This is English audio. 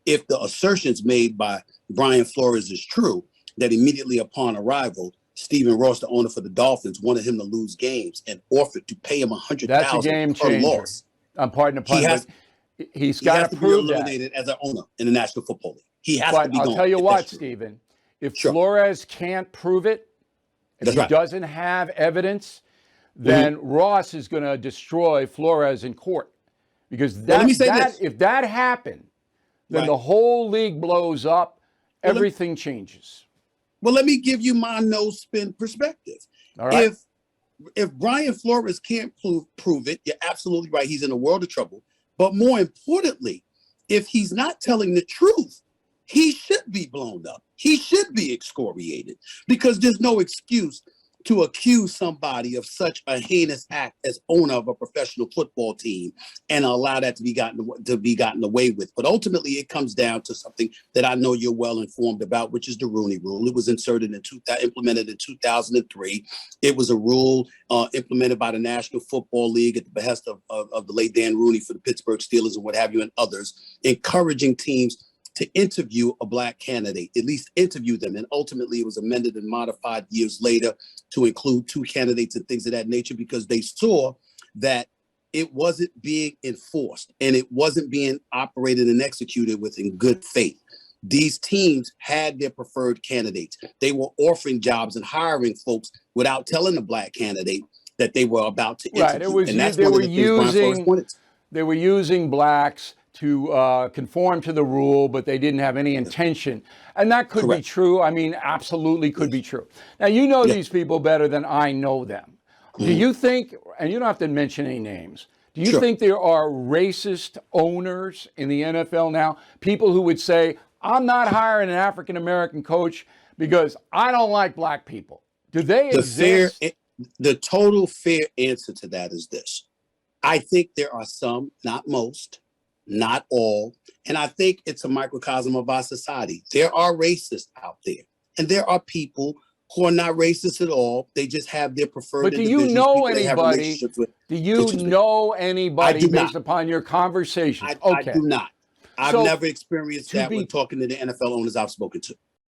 if the assertions made by Brian Flores is true, that immediately upon arrival, Stephen Ross, the owner for the Dolphins, wanted him to lose games and offered to pay him $100,000 That's a game per changer. loss. Pardon the pun, but he's got to be prove eliminated as an owner in the National Football League. He has but to be I'll gone. tell you what, Stephen, if Flores can't prove it, if he doesn't have evidence, then Ross is going to destroy Flores in court. Because if that happened, then the whole league blows up, everything changes. Well, let me give you my no-spin perspective. All right. If Brian Flores can't prove it, you're absolutely right. He's in a world of trouble. But more importantly, if he's not telling the truth, he should be blown up. He should be excoriated, because there's no excuse to accuse somebody of such a heinous act as owner of a professional football team and allow that to be gotten away with. But ultimately, it comes down to something that I know you're well informed about, which is the Rooney Rule. It was implemented in 2003. It was a rule implemented by the National Football League at the behest of the late Dan Rooney for the Pittsburgh Steelers and what have you, and others, encouraging teams to interview a black candidate, at least interview them. And ultimately, it was amended and modified years later to include 2 candidates and things of that nature, because they saw that it wasn't being enforced and it wasn't being operated and executed with in good faith. These teams had their preferred candidates. They were offering jobs and hiring folks without telling the black candidate that they were about to interview. Right. And that's one of the things Brian Flores wanted. They were using blacks to conform to the rule, but they didn't have any intention. And that could be true. I mean, absolutely could be true. Now, you know these people better than I know them. Do you think, and you don't have to mention any names, do you think there are racist owners in the NFL now? People who would say, I'm not hiring an African-American coach because I don't like black people. Do they exist? The total fair answer to that is this. I think there are some, not most, not all. And I think it's a microcosm of our society. There are racists out there, and there are people who are not racist at all. They just have their preferred. But do you know anybody? Do you know anybody based upon your conversations? I do not. I've never experienced that when talking to the NFL owners I've spoken to.